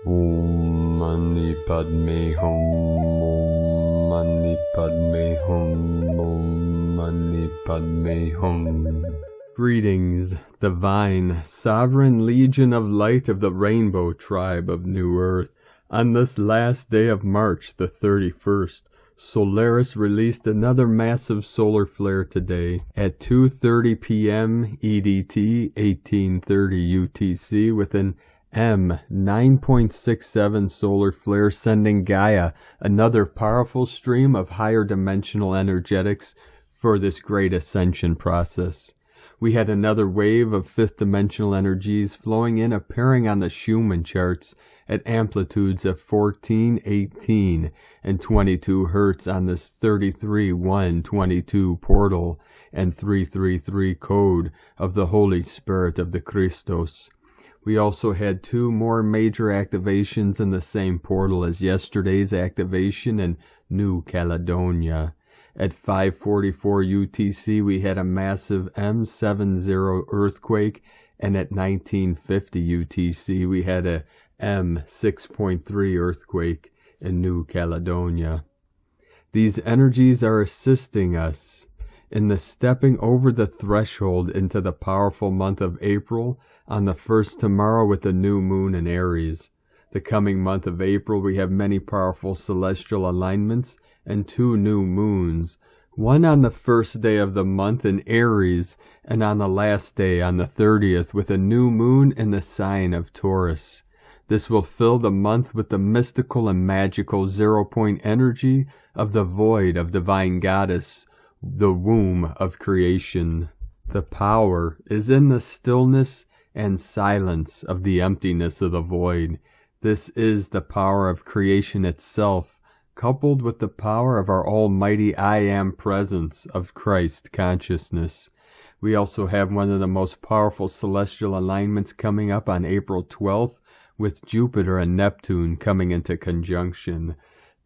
Om Mani Padme Hum, Om Mani Padme Hum, Om Mani Padme Hum. Greetings, divine, sovereign legion of light of the rainbow tribe of New Earth. On this last day of March, the 31st, Solaris released another massive solar flare today at 2:30 p.m. EDT, 1830 UTC, with an M 9.67 solar flare, sending Gaia another powerful stream of higher dimensional energetics for this great ascension process. We had another wave of fifth dimensional energies flowing in, appearing on the Schumann charts at amplitudes of 14, 18, and 22 Hertz on this 33-1-22 portal and 333 code of the Holy Spirit of the Christos. We also had two more major activations in the same portal as yesterday's activation in New Caledonia. At 5:44 UTC, we had a massive M70 earthquake, and at 1950 UTC, we had a M6.3 earthquake in New Caledonia. These energies are assisting us in the stepping over the threshold into the powerful month of April on the first tomorrow with the new moon in Aries. The coming month of April, we have many powerful celestial alignments and two new moons, one on the first day of the month in Aries, and on the last day, on the 30th, with a new moon in the sign of Taurus. This will fill the month with the mystical and magical zero-point energy of the void of Divine Goddess, the womb of creation. The power is in the stillness and silence of the emptiness of the void. This is the power of creation itself, coupled with the power of our almighty I Am presence of Christ consciousness. We also have one of the most powerful celestial alignments coming up on April 12th, with Jupiter and Neptune coming into conjunction.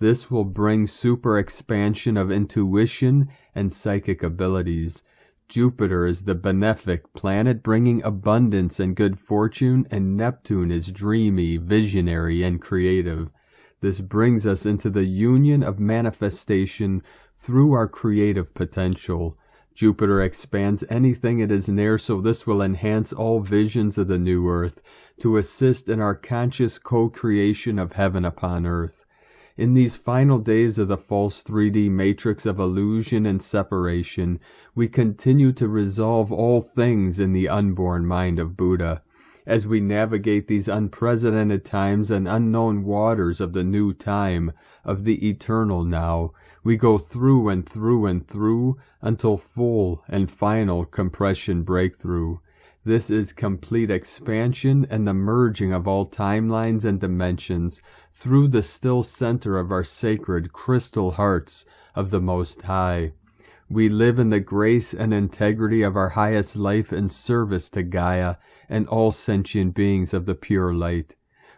This will bring super expansion of intuition and psychic abilities. Jupiter is the benefic planet bringing abundance and good fortune, and Neptune is dreamy, visionary, and creative. This brings us into the union of manifestation through our creative potential. Jupiter expands anything it is near, so this will enhance all visions of the new earth to assist in our conscious co-creation of heaven upon earth. In these final days of the false 3D matrix of illusion and separation, we continue to resolve all things in the unborn mind of Buddha. As we navigate these unprecedented times and unknown waters of the new time, of the eternal now, we go through and through and through until full and final compression breakthrough. This is complete expansion and the merging of all timelines and dimensions through the still center of our sacred crystal hearts of the Most High. We live in the grace and integrity of our highest life in service to Gaia and all sentient beings of the pure light.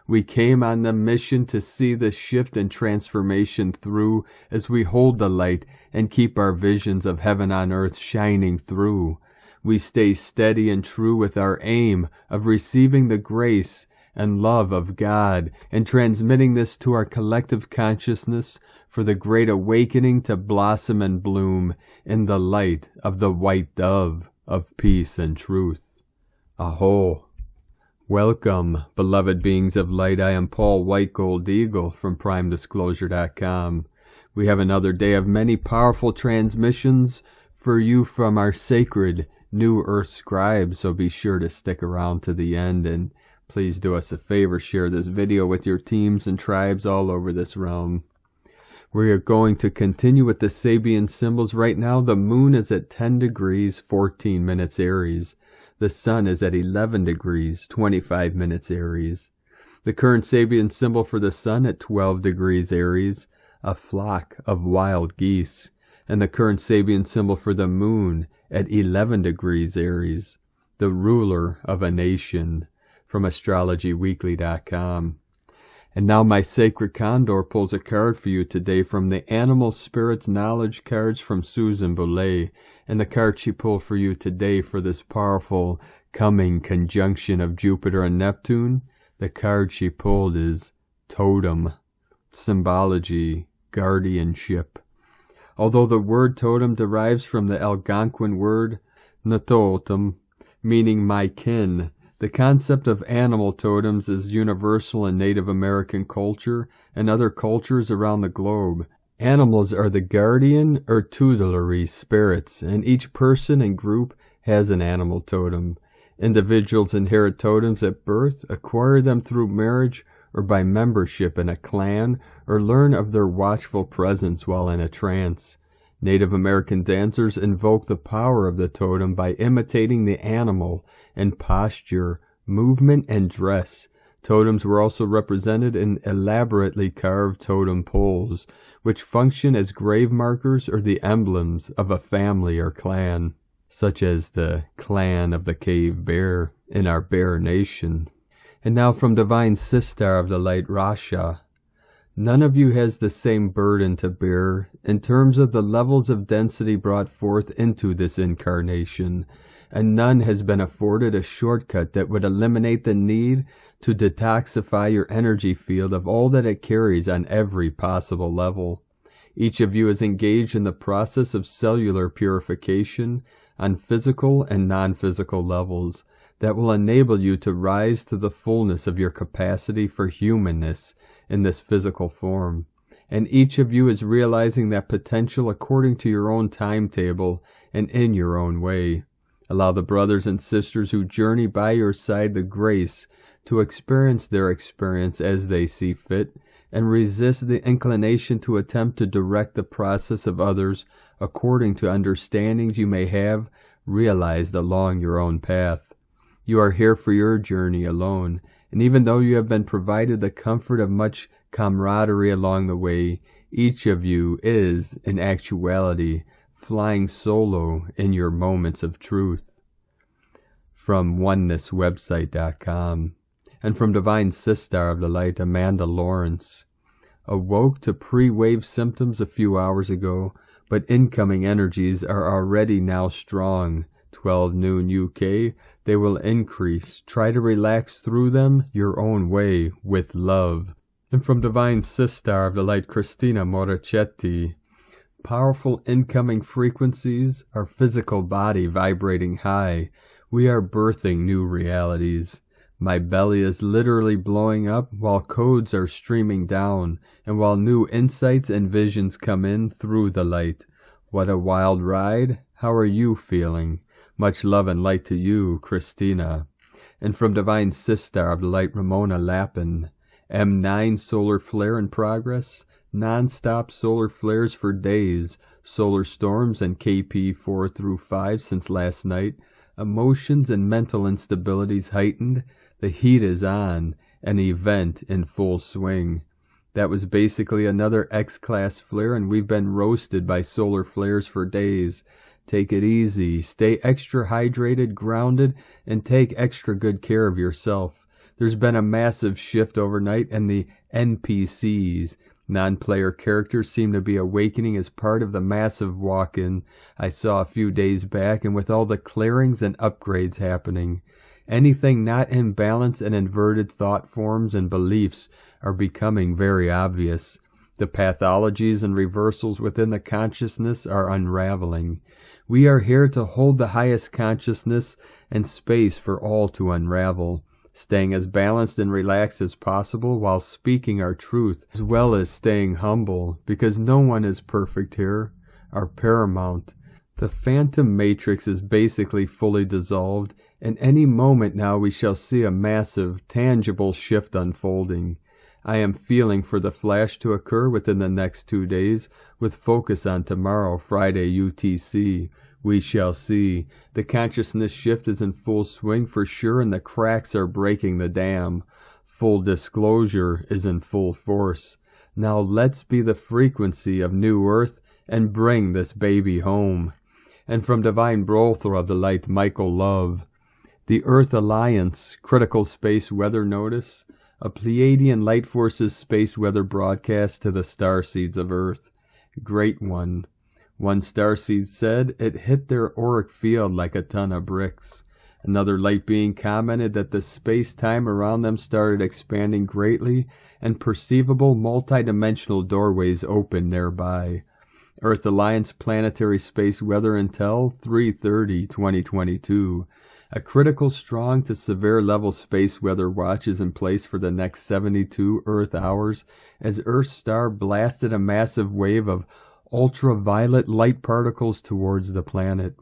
We came on the mission to see the shift and transformation through as we hold the light and keep our visions of heaven on earth shining through. We stay steady and true with our aim of receiving the grace and love of God and transmitting this to our collective consciousness for the great awakening to blossom and bloom in the light of the white dove of peace and truth. Aho! Welcome, beloved beings of light. I am Paul White Gold Eagle from PrimeDisclosure.com. We have another day of many powerful transmissions for you from our sacred New Earth scribes, so be sure to stick around to the end, and please do us a favor, share this video with your teams and tribes all over this realm. We are going to continue with the Sabian symbols. Right now, the moon is at 10 degrees, 14 minutes Aries. The sun is at 11 degrees, 25 minutes Aries. The current Sabian symbol for the sun at 12 degrees Aries, a flock of wild geese. And the current Sabian symbol for the moon at 11 degrees Aries, the ruler of a nation, from astrologyweekly.com. And now my sacred Condor pulls a card for you today from the Animal Spirits Knowledge cards from Susan Boulay. And the card she pulled for you today for this powerful coming conjunction of Jupiter and Neptune, The card she pulled is Totem, symbology, guardianship. Although the word totem derives from the Algonquin word natotem, meaning my kin, the concept of animal totems is universal in Native American culture and other cultures around the globe. Animals are the guardian or tutelary spirits, and each person and group has an animal totem. Individuals inherit totems at birth, acquire them through marriage or by membership in a clan, or learn of their watchful presence while in a trance. Native American dancers invoke the power of the totem by imitating the animal in posture, movement, and dress. Totems were also represented in elaborately carved totem poles, which function as grave markers or the emblems of a family or clan, such as the clan of the cave bear in our bear nation. And now from Divine Sister of the Light, Rasha. None of you has the same burden to bear in terms of the levels of density brought forth into this incarnation, and none has been afforded a shortcut that would eliminate the need to detoxify your energy field of all that it carries on every possible level. Each of you is engaged in the process of cellular purification on physical and non-physical levels that will enable you to rise to the fullness of your capacity for humanness in this physical form. And each of you is realizing that potential according to your own timetable and in your own way. Allow the brothers and sisters who journey by your side the grace to experience their experience as they see fit, and resist the inclination to attempt to direct the process of others according to understandings you may have realized along your own path. You are here for your journey alone, and even though you have been provided the comfort of much camaraderie along the way, each of you is, in actuality, flying solo in your moments of truth. From onenesswebsite.com. And from Divine Sister of the Light, Amanda Lawrence. Awoke to pre-wave symptoms a few hours ago, but incoming energies are already now strong. 12 noon UK, they will increase. Try to relax through them your own way, with love. And from Divine Sister of the Light, Christina Morichetti. Powerful incoming frequencies, our physical body vibrating high. We are birthing new realities. My belly is literally blowing up while codes are streaming down, and while new insights and visions come in through the light. What a wild ride. How are you feeling? Much love and light to you, Christina. And from Divine Sister of the Light, Ramona Lappin. M9 solar flare in progress. Non-stop solar flares for days. Solar storms and KP 4 through 5 since last night. Emotions and mental instabilities heightened. The heat is on, an event in full swing. That was basically another X-class flare, and we've been roasted by solar flares for days. Take it easy, stay extra hydrated, grounded, and take extra good care of yourself. There's been a massive shift overnight, and the NPCs, non-player characters, seem to be awakening as part of the massive walk-in I saw a few days back, and with all the clearings and upgrades happening. Anything not in balance and inverted thought forms and beliefs are becoming very obvious. The pathologies and reversals within the consciousness are unraveling. We are here to hold the highest consciousness and space for all to unravel, staying as balanced and relaxed as possible while speaking our truth, as well as staying humble, because no one is perfect here, are paramount. The phantom matrix is basically fully dissolved, and any moment now we shall see a massive, tangible shift unfolding. I am feeling for the flash to occur within the next 2 days, with focus on tomorrow, Friday UTC. We shall see. The consciousness shift is in full swing for sure, and the cracks are breaking the dam. Full disclosure is in full force. Now let's be the frequency of New Earth and bring this baby home. And from Divine Brother of the Light, Michael Love. The Earth Alliance, Critical Space Weather Notice, a Pleiadian Light Forces space weather broadcast to the starseeds of Earth. Great one. One starseed said it hit their auric field like a ton of bricks. Another light being commented that the space-time around them started expanding greatly and perceivable multidimensional doorways opened nearby. Earth Alliance Planetary Space Weather Intel 3/30/2022. A critical strong to severe level space weather watch is in place for the next 72 Earth hours as Earth's star blasted a massive wave of ultraviolet light particles towards the planet.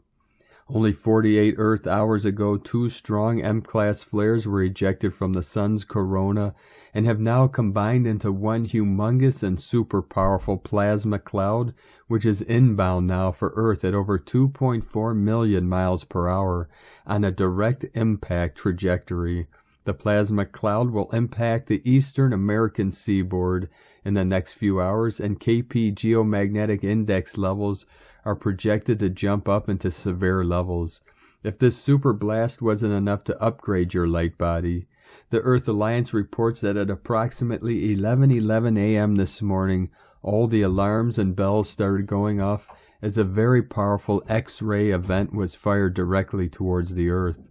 Only 48 Earth hours ago, 2 strong M-class flares were ejected from the sun's corona and have now combined into one humongous and super powerful plasma cloud, which is inbound now for Earth at over 2.4 million miles per hour on a direct impact trajectory. The plasma cloud will impact the eastern American seaboard in the next few hours, and KP geomagnetic index levels are projected to jump up into severe levels. If this super blast wasn't enough to upgrade your light body, the Earth Alliance reports that at approximately 11:11 a.m. this morning, all the alarms and bells started going off as a very powerful X-ray event was fired directly towards the Earth.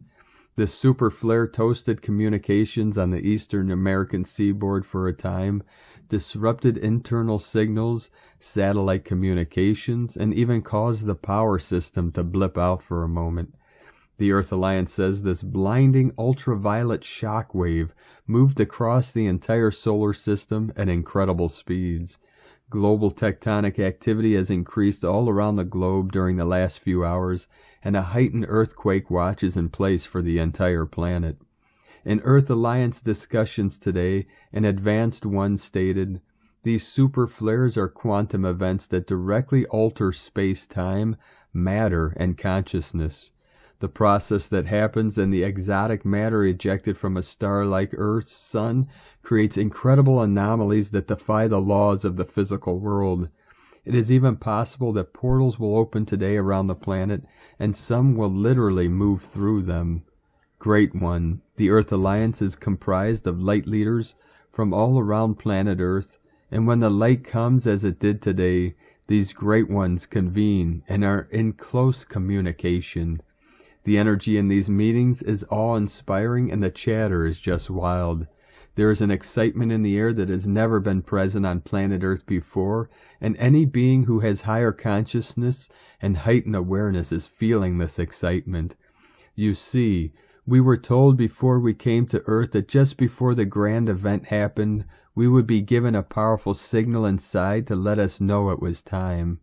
This super flare toasted communications on the eastern American seaboard for a time, disrupted internal signals, satellite communications, and even caused the power system to blip out for a moment. The Earth Alliance says this blinding ultraviolet shock wave moved across the entire solar system at incredible speeds. Global tectonic activity has increased all around the globe during the last few hours, and a heightened earthquake watch is in place for the entire planet. In Earth Alliance discussions today, an advanced one stated, "These super flares are quantum events that directly alter space-time, matter, and consciousness. The process that happens in the exotic matter ejected from a star like Earth's sun creates incredible anomalies that defy the laws of the physical world. It is even possible that portals will open today around the planet, and some will literally move through them." Great One, the Earth Alliance is comprised of light leaders from all around planet Earth, and when the light comes as it did today, these Great Ones convene and are in close communication. The energy in these meetings is awe-inspiring and the chatter is just wild. There is an excitement in the air that has never been present on planet Earth before, and any being who has higher consciousness and heightened awareness is feeling this excitement. You see, we were told before we came to Earth that just before the grand event happened, we would be given a powerful signal inside to let us know it was time.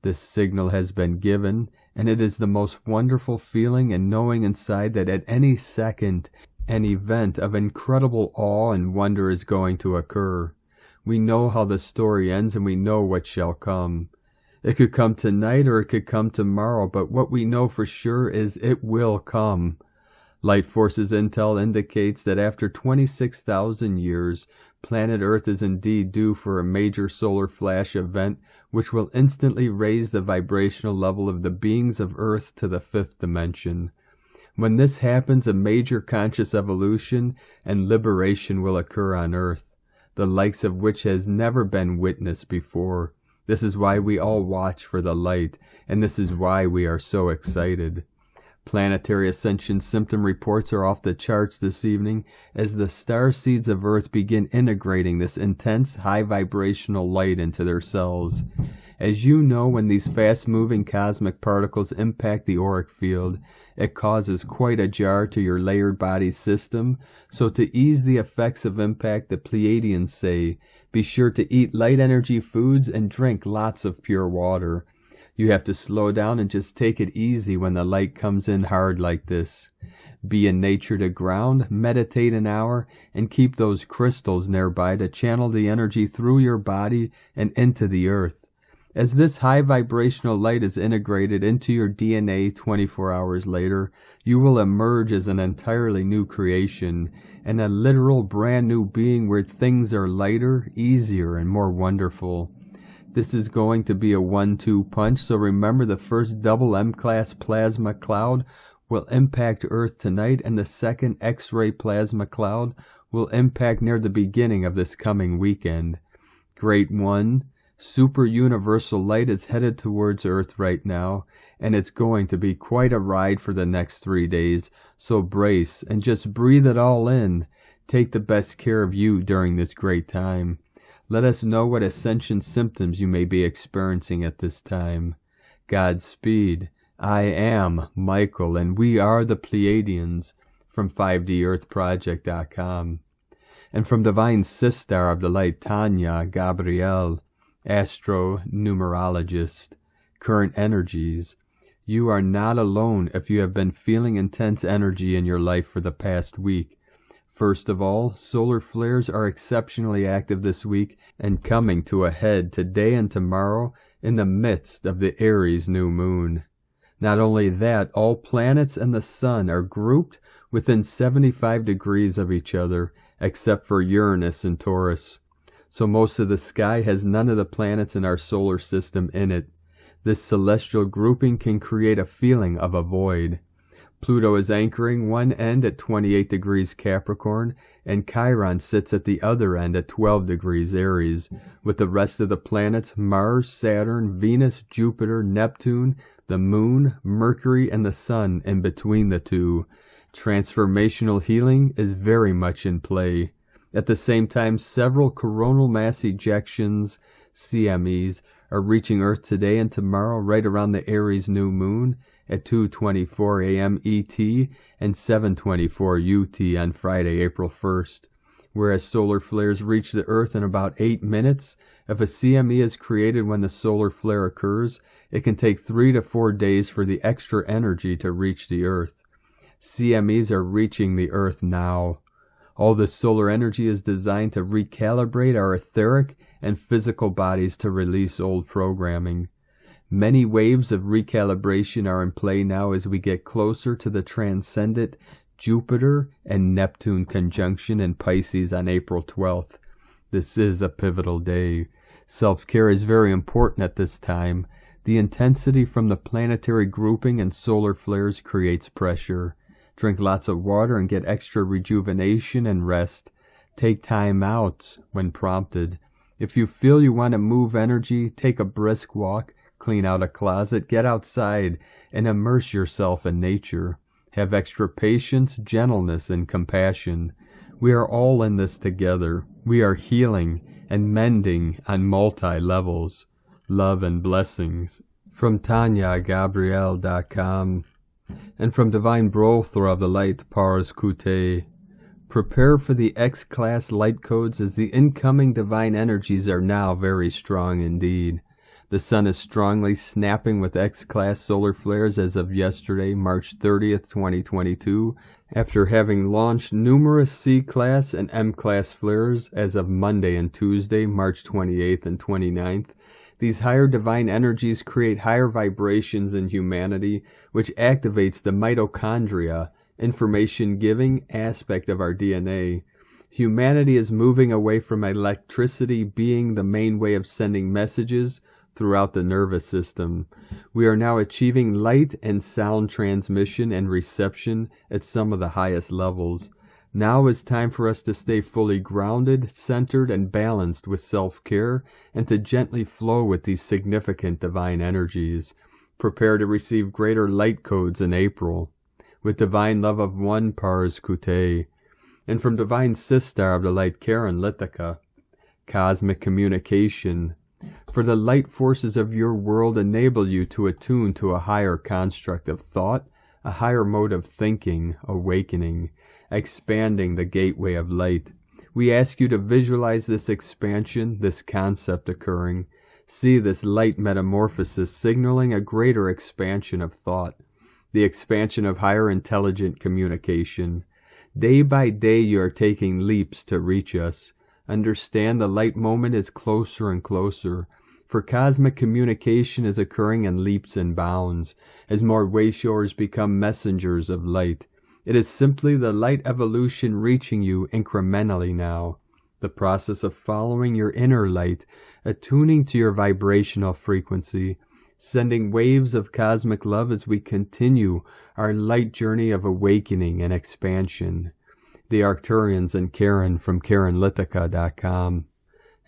This signal has been given, and it is the most wonderful feeling in knowing inside that at any second, an event of incredible awe and wonder is going to occur. We know how the story ends, and we know what shall come. It could come tonight or it could come tomorrow, but what we know for sure is it will come. Light Forces Intel indicates that after 26,000 years, planet Earth is indeed due for a major solar flash event which will instantly raise the vibrational level of the beings of Earth to the 5th dimension. When this happens, a major conscious evolution and liberation will occur on Earth, the likes of which has never been witnessed before. This is why we all watch for the light, and this is why we are so excited. Planetary Ascension symptom reports are off the charts this evening as the star seeds of Earth begin integrating this intense high vibrational light into their cells. As you know, when these fast-moving cosmic particles impact the auric field, it causes quite a jar to your layered body system. So to ease the effects of impact, the Pleiadians say, be sure to eat light energy foods and drink lots of pure water. You have to slow down and just take it easy when the light comes in hard like this. Be in nature to ground, meditate an hour, and keep those crystals nearby to channel the energy through your body and into the earth. As this high vibrational light is integrated into your DNA 24 hours later, you will emerge as an entirely new creation and a literal brand new being where things are lighter, easier, and more wonderful. This is going to be a 1-2 punch, so remember the first double M-class plasma cloud will impact Earth tonight, and the second X-ray plasma cloud will impact near the beginning of this coming weekend. Great One, Super universal light is headed towards Earth right now, and it's going to be quite a ride for the next 3 days, so brace and just breathe it all in. Take the best care of you during this great time. Let us know what Ascension symptoms you may be experiencing at this time. Godspeed. I am Michael, and we are the Pleiadians from 5DEarthProject.com. And from Divine Sister of the Light, Tanya Gabrielle, Astro-Numerologist, Current Energies. You are not alone if you have been feeling intense energy in your life for the past week. First of all, solar flares are exceptionally active this week and coming to a head today and tomorrow in the midst of the Aries new moon. Not only that, all planets and the sun are grouped within 75 degrees of each other, except for Uranus and Taurus. So most of the sky has none of the planets in our solar system in it. This celestial grouping can create a feeling of a void. Pluto is anchoring one end at 28 degrees Capricorn, and Chiron sits at the other end at 12 degrees Aries, with the rest of the planets Mars, Saturn, Venus, Jupiter, Neptune, the Moon, Mercury, and the Sun in between the two. Transformational healing is very much in play. At the same time, several coronal mass ejections, CMEs, are reaching Earth today and tomorrow right around the Aries new moon at 2:24 a.m. ET and 7:24 UT on Friday, April 1st. Whereas solar flares reach the Earth in about 8 minutes, if a CME is created when the solar flare occurs, it can take 3 to 4 days for the extra energy to reach the Earth. CMEs are reaching the Earth now. All this solar energy is designed to recalibrate our etheric and physical bodies to release old programming. Many waves of recalibration are in play now as we get closer to the transcendent Jupiter and Neptune conjunction in Pisces on April 12th. This is a pivotal day. Self-care is very important at this time. The intensity from the planetary grouping and solar flares creates pressure. Drink lots of water and get extra rejuvenation and rest. Take time out when prompted. If you feel you want to move energy, take a brisk walk, clean out a closet, get outside, and immerse yourself in nature. Have extra patience, gentleness, and compassion. We are all in this together. We are healing and mending on multi-levels. Love and blessings. From TanyaGabrielle.com. And from Divine Brother of the Light, Pars Kute. Prepare for the X-Class light codes as the incoming divine energies are now very strong indeed. The sun is strongly snapping with X-Class solar flares as of yesterday, March 30th, 2022, after having launched numerous C-Class and M-Class flares as of Monday and Tuesday, March 28th and 29th. These higher divine energies create higher vibrations in humanity, which activates the mitochondria, information-giving aspect of our DNA. Humanity is moving away from electricity being the main way of sending messages throughout the nervous system. We are now achieving light and sound transmission and reception at some of the highest levels. Now is time for us to stay fully grounded, centered, and balanced with self-care and to gently flow with these significant divine energies. Prepare to receive greater light codes in April. With divine love of one, Pars Kute. And from Divine Sister of the Light, Karen Lithica. Cosmic communication. For the light forces of your world enable you to attune to a higher construct of thought, a higher mode of thinking, awakening, expanding the gateway of light. We ask you to visualize this expansion, this concept occurring. See this light metamorphosis signaling a greater expansion of thought, the expansion of higher intelligent communication. Day by day you are taking leaps to reach us. Understand the light moment is closer and closer, for cosmic communication is occurring in leaps and bounds, as more wayshowers become messengers of light. It is simply the light evolution reaching you incrementally now. The process of following your inner light, attuning to your vibrational frequency, sending waves of cosmic love as we continue our light journey of awakening and expansion. The Arcturians and Karen from KarenLithica.com.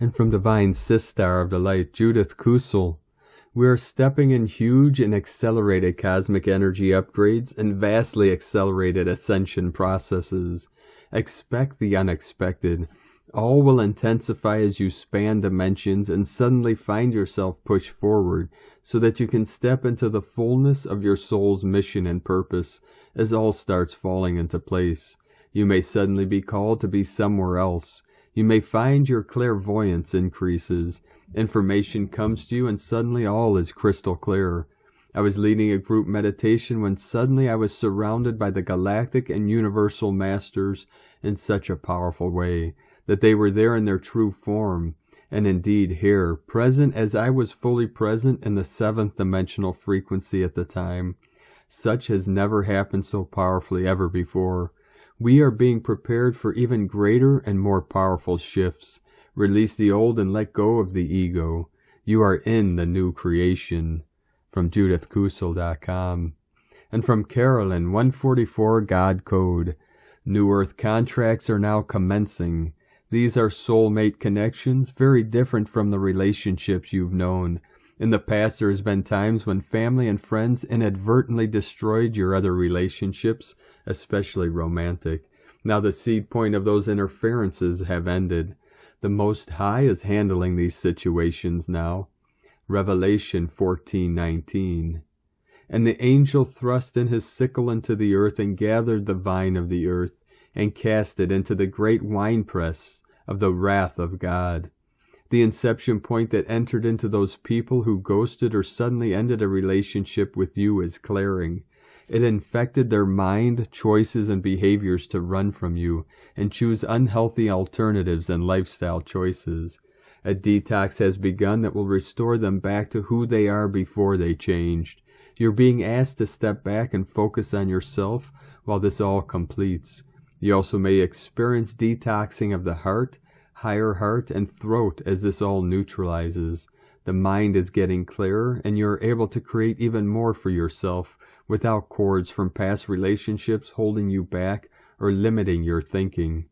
And from Divine Sistar of the Light, Judith Kusel, we are stepping in huge and accelerated cosmic energy upgrades and vastly accelerated ascension processes. Expect the unexpected. All will intensify as you span dimensions and suddenly find yourself pushed forward so that you can step into the fullness of your soul's mission and purpose as all starts falling into place. You may suddenly be called to be somewhere else. You may find your clairvoyance increases. Information comes to you and suddenly all is crystal clear. I was leading a group meditation when suddenly I was surrounded by the galactic and universal masters in such a powerful way that they were there in their true form, and indeed here, present as I was fully present in the 7th dimensional frequency at the time. Such has never happened so powerfully ever before. We are being prepared for even greater and more powerful shifts. Release the old and let go of the ego. You are in the new creation. From JudithKusel.com. And from Carolyn, 144 God Code. New Earth contracts are now commencing. These are soulmate connections, very different from the relationships you've known. In the past, there has been times when family and friends inadvertently destroyed your other relationships, especially romantic. Now the seed point of those interferences have ended. The Most High is handling these situations now. Revelation 14:19. And the angel thrust in his sickle into the earth and gathered the vine of the earth and cast it into the great winepress of the wrath of God. The inception point that entered into those people who ghosted or suddenly ended a relationship with you is clearing. It infected their mind, choices, and behaviors to run from you and choose unhealthy alternatives and lifestyle choices. A detox has begun that will restore them back to who they are before they changed. You're being asked to step back and focus on yourself while this all completes. You also may experience detoxing of the heart, higher heart, and throat as this all neutralizes. The mind is getting clearer, and you're able to create even more for yourself without cords from past relationships holding you back or limiting your thinking.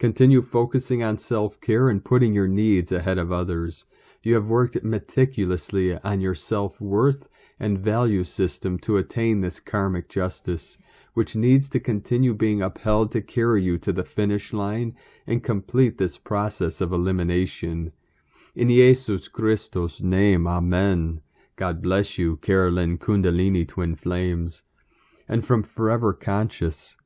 Continue focusing on self-care and putting your needs ahead of others. You have worked meticulously on your self-worth and value system to attain this karmic justice, which needs to continue being upheld to carry you to the finish line and complete this process of elimination. In Jesus Christos' name, Amen. God bless you, Carolyn Kundalini Twin Flames. And from Forever Conscious,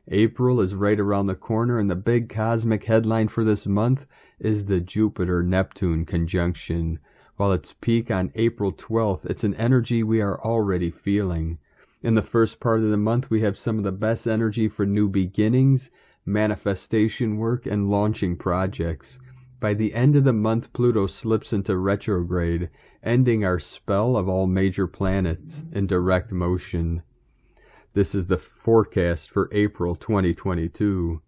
April is right around the corner, and the big cosmic headline for this month is the Jupiter-Neptune conjunction. While its peak on April 12th, it's an energy we are already feeling. In the first part of the month, we have some of the best energy for new beginnings, manifestation work, and launching projects. By the end of the month, Pluto slips into retrograde, ending our spell of all major planets in direct motion. This is the forecast for April 2022.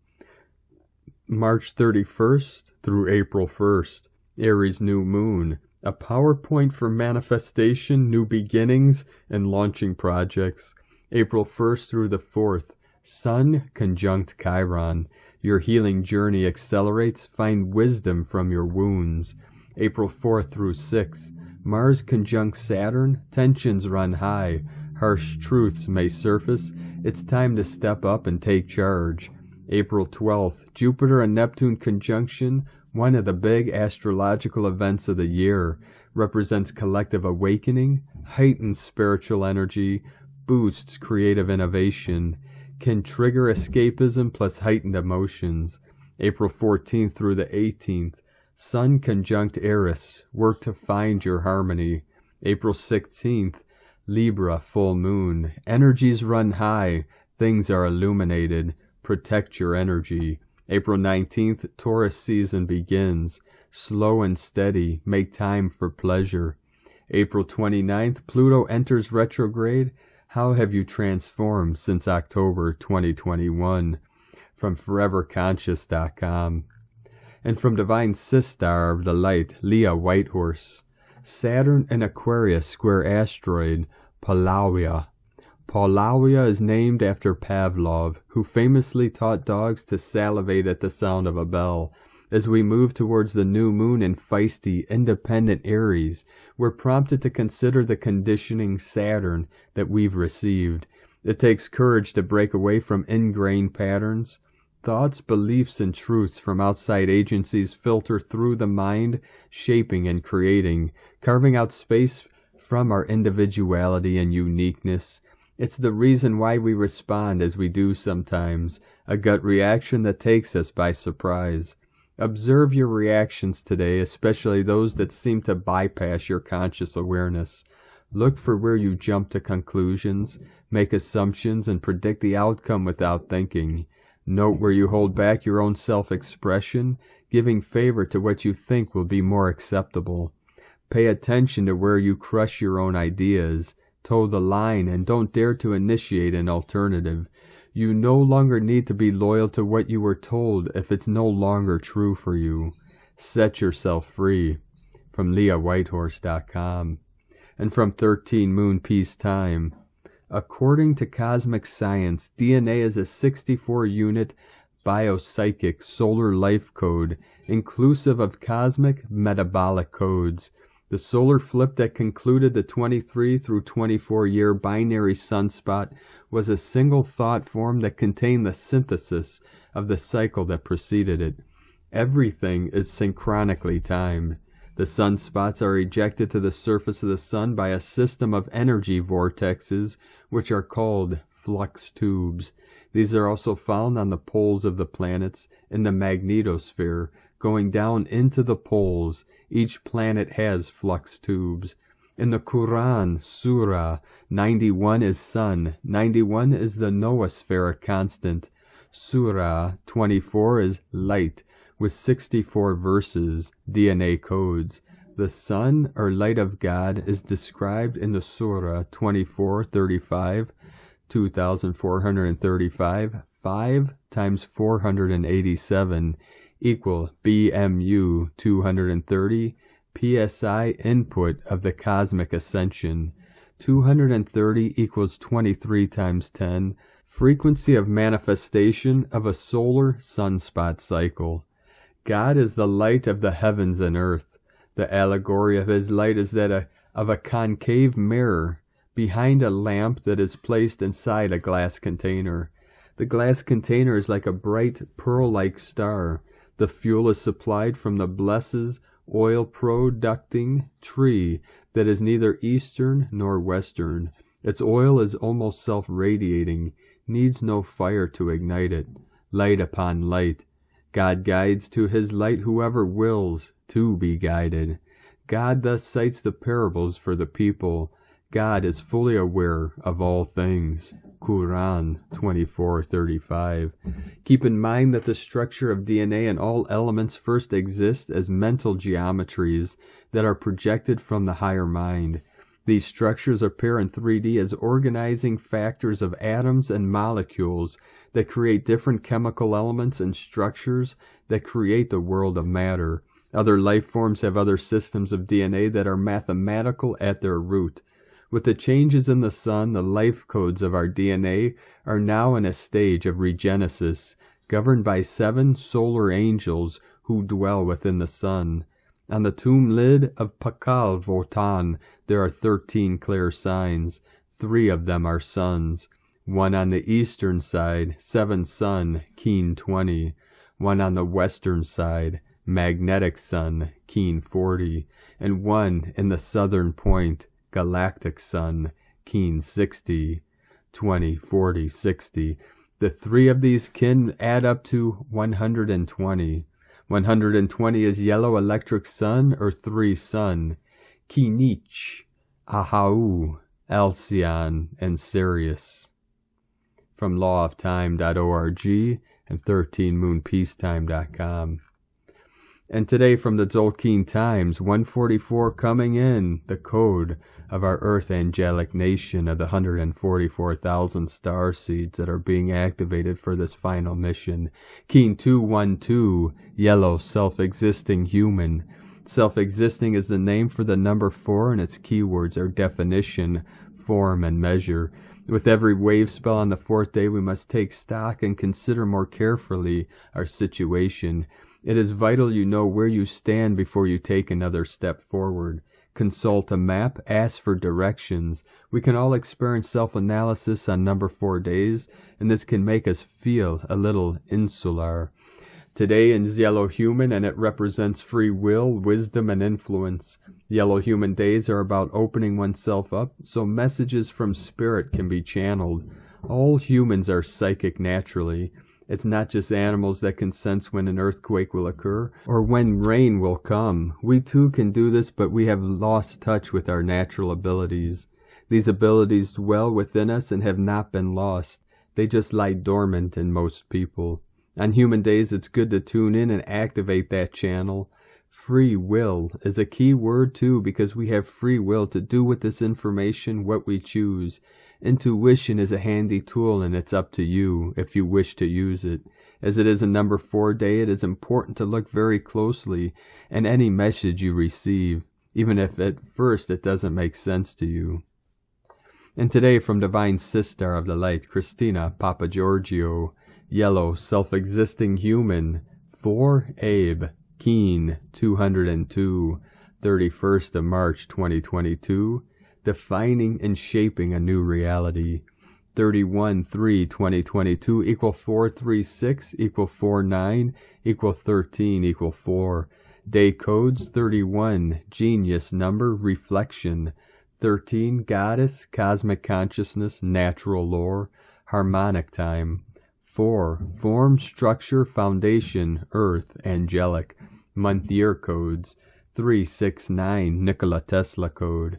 March 31st through April 1st, Aries new moon, a power point for manifestation, new beginnings, and launching projects. April 1st through the 4th, Sun conjunct Chiron. Your healing journey accelerates. Find wisdom from your wounds. April 4th through 6th, Mars conjunct Saturn. Tensions run high. Harsh truths may surface. It's time to step up and take charge. April 12th, Jupiter and Neptune conjunction, one of the big astrological events of the year, represents collective awakening, heightens spiritual energy, boosts creative innovation, can trigger escapism plus heightened emotions. April 14th through the 18th, Sun conjunct Aries, work to find your harmony. April 16th, Libra full moon, energies run high, things are illuminated, protect your energy. April 19th, Taurus season begins, slow and steady, make time for pleasure. April 29th, Pluto enters retrograde. How have you transformed since October 2021? From foreverconscious.com. And from Divine Sistar of the Light, Leah Whitehorse. Saturn and Aquarius square asteroid, Paulownia. Paulownia is named after Pavlov, who famously taught dogs to salivate at the sound of a bell. As we move towards the new moon in feisty, independent Aries, we're prompted to consider the conditioning Saturn that we've received. It takes courage to break away from ingrained patterns. Thoughts, beliefs, and truths from outside agencies filter through the mind, shaping and creating, carving out space from our individuality and uniqueness. It's the reason why we respond as we do sometimes, a gut reaction that takes us by surprise. Observe your reactions today, especially those that seem to bypass your conscious awareness. Look for where you jump to conclusions, make assumptions, and predict the outcome without thinking. Note where you hold back your own self-expression, giving favor to what you think will be more acceptable. Pay attention to where you crush your own ideas, toe the line, and don't dare to initiate an alternative. You no longer need to be loyal to what you were told if it's no longer true for you. Set yourself free. From LeahWhitehorse.com. And from 13 Moon Peace Time. According to cosmic science, DNA is a 64-unit biopsychic solar life code, inclusive of cosmic metabolic codes. The solar flip that concluded the 23 through 24-year binary sunspot was a single thought form that contained the synthesis of the cycle that preceded it. Everything is synchronically timed. The sunspots are ejected to the surface of the sun by a system of energy vortexes, which are called flux tubes. These are also found on the poles of the planets in the magnetosphere, going down into the poles. Each planet has flux tubes. In the Quran, Surah 91 is sun, 91 is the noospheric constant. Surah 24 is light, with 64 verses, DNA codes. The sun, or light of God, is described in the Surah 24:35, 2435, 5 times 487, equal BMU 230, PSI input of the cosmic ascension. 230 equals 23 times 10, frequency of manifestation of a solar sunspot cycle. God is the light of the heavens and earth. The allegory of his light is that of a concave mirror behind a lamp that is placed inside a glass container. The glass container is like a bright pearl-like star. The fuel is supplied from the blessed oil-producing tree that is neither eastern nor western. Its oil is almost self-radiating, needs no fire to ignite it. Light upon light. God guides to his light whoever wills to be guided. God thus cites the parables for the people. God is fully aware of all things. Quran 24:35. Keep in mind that the structure of DNA and all elements first exist as mental geometries that are projected from the higher mind. These structures appear in 3D as organizing factors of atoms and molecules that create different chemical elements and structures that create the world of matter. Other life forms have other systems of DNA that are mathematical at their root. With the changes in the sun, the life codes of our DNA are now in a stage of regenesis, governed by 7 solar angels who dwell within the sun. On the tomb lid of Pakal Votan, there are 13 clear signs. 3 of them are suns. 1 on the eastern side, 7 sun, keen 20. 1 on the western side, magnetic sun, keen 40. And 1 in the southern point, galactic sun, keen 60. 20, 40, 60. The 3 of these kin add up to 120. 120 is yellow electric sun or 3 sun, Kinich, Ahau, Alcyon, and Sirius. From lawoftime.org and 13moonpeacetime.com. And today from the Tzolk'in Times, 144 coming in, the code of our Earth Angelic Nation of the 144,000 star seeds that are being activated for this final mission. Keen 212, yellow, self-existing human. Self-existing is the name for the number 4, and its keywords are definition, form, and measure. With every wave spell on the 4th day, we must take stock and consider more carefully our situation. It is vital you know where you stand before you take another step forward. Consult a map, ask for directions. We can all experience self-analysis on number 4 days, and this can make us feel a little insular. Today is Yellow Human, and it represents free will, wisdom, and influence. Yellow Human days are about opening oneself up so messages from spirit can be channeled. All humans are psychic naturally. It's not just animals that can sense when an earthquake will occur or when rain will come. We too can do this, but we have lost touch with our natural abilities. These abilities dwell within us and have not been lost. They just lie dormant in most people. On human days, it's good to tune in and activate that channel. Free will is a key word too, because we have free will to do with this information what we choose. Intuition is a handy tool, and it's up to you if you wish to use it. As it is a number 4 day, it is important to look very closely in any message you receive, even if at first it doesn't make sense to you. And today from Divine Sister of the Light, Christina Papa Giorgio, Yellow, Self-Existing Human, 4 Abe, Keen, 202, 31st of March 2022, Defining and Shaping a New Reality. 31-3-2022 equal 436 equal 49 equal 13 equal 4. Day codes 31, Genius Number, Reflection. 13, Goddess, Cosmic Consciousness, Natural Lore, Harmonic Time. 4, Form, Structure, Foundation, Earth, Angelic. Month-Year Codes 369, Nikola Tesla Code.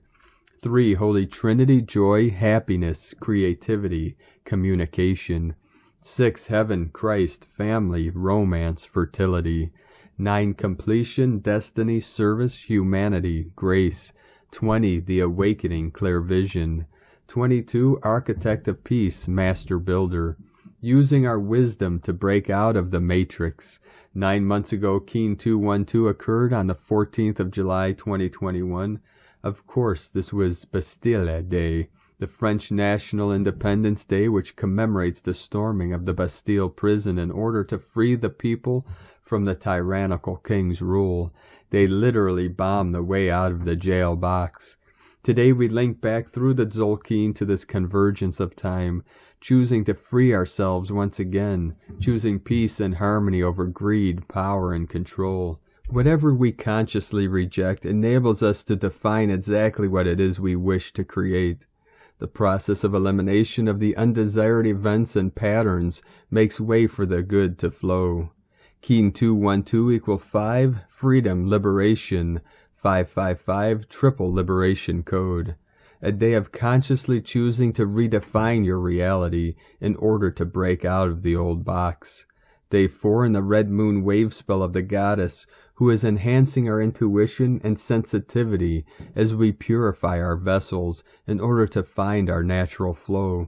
3, Holy Trinity, Joy, Happiness, Creativity, Communication. 6, Heaven, Christ, Family, Romance, Fertility. 9, Completion, Destiny, Service, Humanity, Grace. 20, The Awakening, Clear Vision. 22, Architect of Peace, Master Builder. Using our wisdom to break out of the matrix. 9 months ago, Keen 212 occurred on the 14th of July, 2021. Of course, this was Bastille Day, the French National Independence Day, which commemorates the storming of the Bastille prison in order to free the people from the tyrannical king's rule. They literally bombed the way out of the jail box. Today we link back through the Tzolk'in to this convergence of time, choosing to free ourselves once again, choosing peace and harmony over greed, power, and control. Whatever we consciously reject enables us to define exactly what it is we wish to create. The process of elimination of the undesired events and patterns makes way for the good to flow. Keen 212 equal 5, Freedom, Liberation, 555, Triple Liberation Code. A day of consciously choosing to redefine your reality in order to break out of the old box. Day 4 in the Red Moon wave spell of the Goddess, who is enhancing our intuition and sensitivity as we purify our vessels in order to find our natural flow.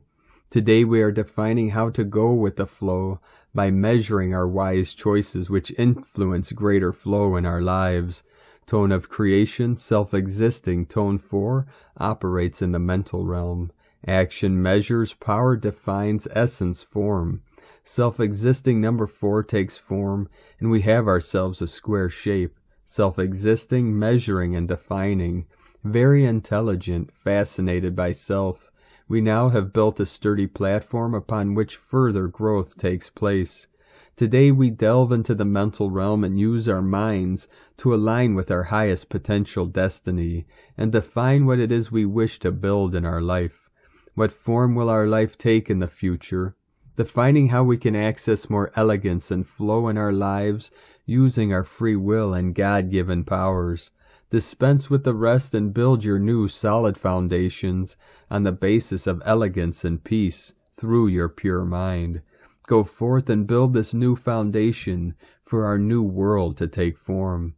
Today we are defining how to go with the flow by measuring our wise choices which influence greater flow in our lives. Tone of Creation, Self-Existing, Tone 4, operates in the mental realm. Action measures, power defines, essence form. Self-existing number 4 takes form, and we have ourselves a square shape. Self-existing, measuring and defining. Very intelligent, fascinated by self. We now have built a sturdy platform upon which further growth takes place. Today we delve into the mental realm and use our minds to align with our highest potential destiny and define what it is we wish to build in our life. What form will our life take in the future? Defining how we can access more elegance and flow in our lives using our free will and God-given powers. Dispense with the rest and build your new solid foundations on the basis of elegance and peace through your pure mind. Go forth and build this new foundation for our new world to take form.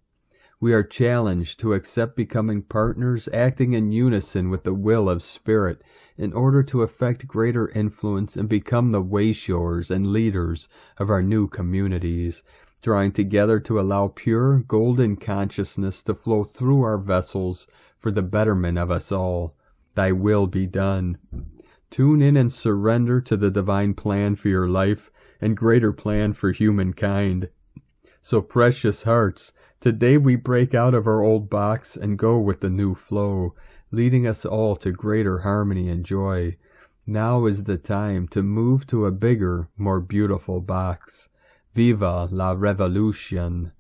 We are challenged to accept becoming partners acting in unison with the will of Spirit in order to effect greater influence and become the wayshowers and leaders of our new communities, drawing together to allow pure, golden consciousness to flow through our vessels for the betterment of us all. Thy will be done. Tune in and surrender to the divine plan for your life and greater plan for humankind. So precious hearts, today we break out of our old box and go with the new flow, leading us all to greater harmony and joy. Now is the time to move to a bigger, more beautiful box. Viva la revolution!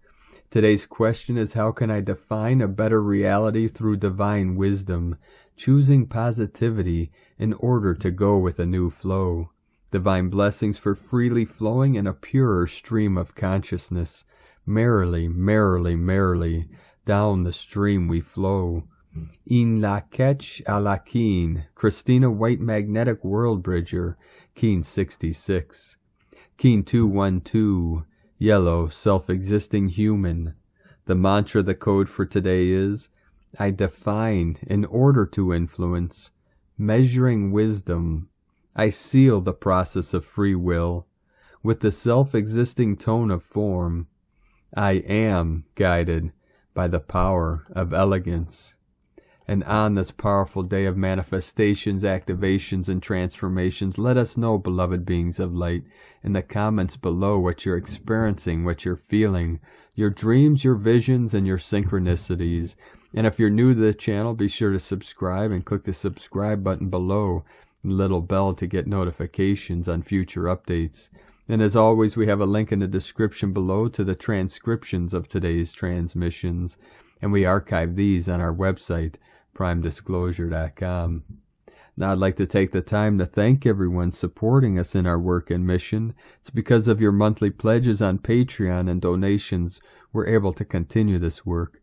Today's question is, how can I define a better reality through divine wisdom, choosing positivity in order to go with a new flow? Divine blessings for freely flowing in a purer stream of consciousness. Merrily, merrily, merrily, down the stream we flow. In la ketch a la keen, Christina White Magnetic World Bridger, Keen 66. Keen 212, Yellow, Self-Existing Human. The mantra, the code for today is, I define in order to influence, measuring wisdom. I seal the process of free will with the self-existing tone of form. I am guided by the power of elegance. And on this powerful day of manifestations, activations, and transformations, let us know, beloved beings of light, in the comments below what you're experiencing, what you're feeling, your dreams, your visions, and your synchronicities. And if you're new to the channel, be sure to subscribe and click the subscribe button below, the little bell to get notifications on future updates. And as always, we have a link in the description below to the transcriptions of today's transmissions, and we archive these on our website, primedisclosure.com. Now I'd like to take the time to thank everyone supporting us in our work and mission. It's because of your monthly pledges on Patreon and donations we're able to continue this work.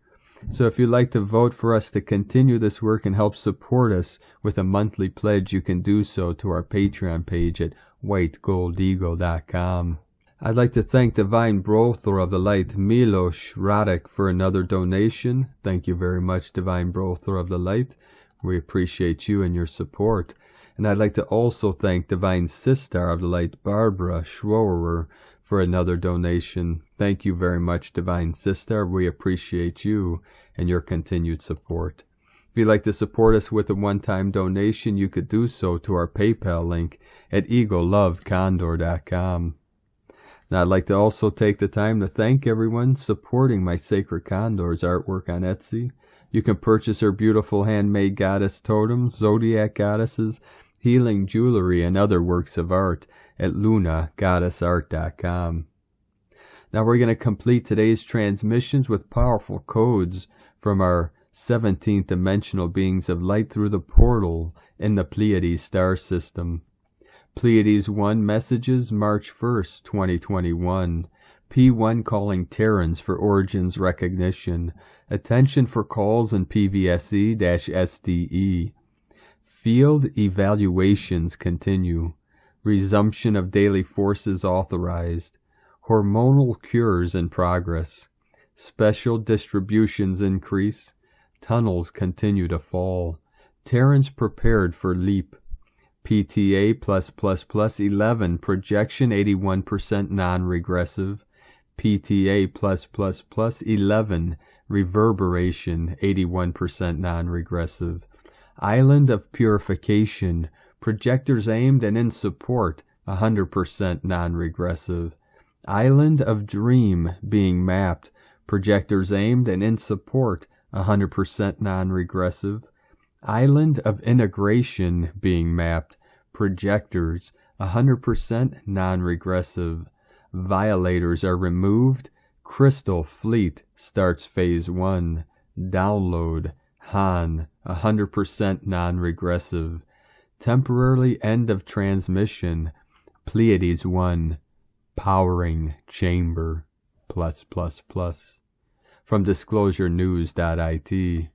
So if you'd like to vote for us to continue this work and help support us with a monthly pledge, you can do so to our Patreon page at whitegoldeagle.com. I'd like to thank Divine Brother of the Light, Milos Radek, for another donation. Thank you very much, Divine Brother of the Light. We appreciate you and your support. And I'd like to also thank Divine Sister of the Light, Barbara Schroer, for another donation. Thank you very much, Divine Sister. We appreciate you and your continued support. If you'd like to support us with a one-time donation, you could do so to our PayPal link at eaglelovecondor.com. Now, I'd like to also take the time to thank everyone supporting my Sacred Condors artwork on Etsy. You can purchase her beautiful handmade goddess totems, zodiac goddesses, healing jewelry, and other works of art at lunagoddessart.com. Now we're going to complete today's transmissions with powerful codes from our 17th dimensional beings of light through the portal in the Pleiades star system. Pleiades 1 messages, March 1st, 2021. P1 calling Terrans for origins recognition. Attention for calls in PVSE-SDE. Field evaluations continue. Resumption of daily forces authorized. Hormonal cures in progress. Special distributions increase. Tunnels continue to fall. Terrans prepared for leap. PTA+++ 11 projection 81% non-regressive. PTA+++ 11 reverberation 81% non-regressive. Island of purification, projectors aimed and in support 100% non-regressive. Island of dream being mapped, projectors aimed and in support 100% non-regressive. Island of integration being mapped, projectors 100% non-regressive. Violators are removed. Crystal Fleet starts phase 1. Download Han 100% non-regressive. Temporarily end of transmission. Pleiades 1 powering chamber +++. From disclosurenews.it.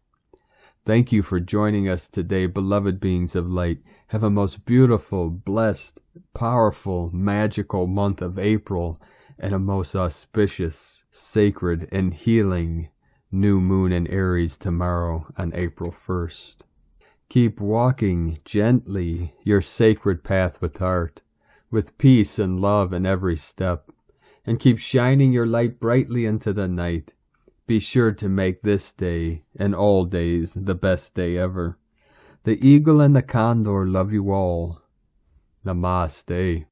Thank you for joining us today, beloved beings of light. Have a most beautiful, blessed, powerful, magical month of April, and a most auspicious, sacred, and healing new moon in Aries tomorrow on April 1st. Keep walking gently your sacred path with heart, with peace and love in every step, and keep shining your light brightly into the night. Be sure to make this day and all days the best day ever. The eagle and the condor love you all. Namaste.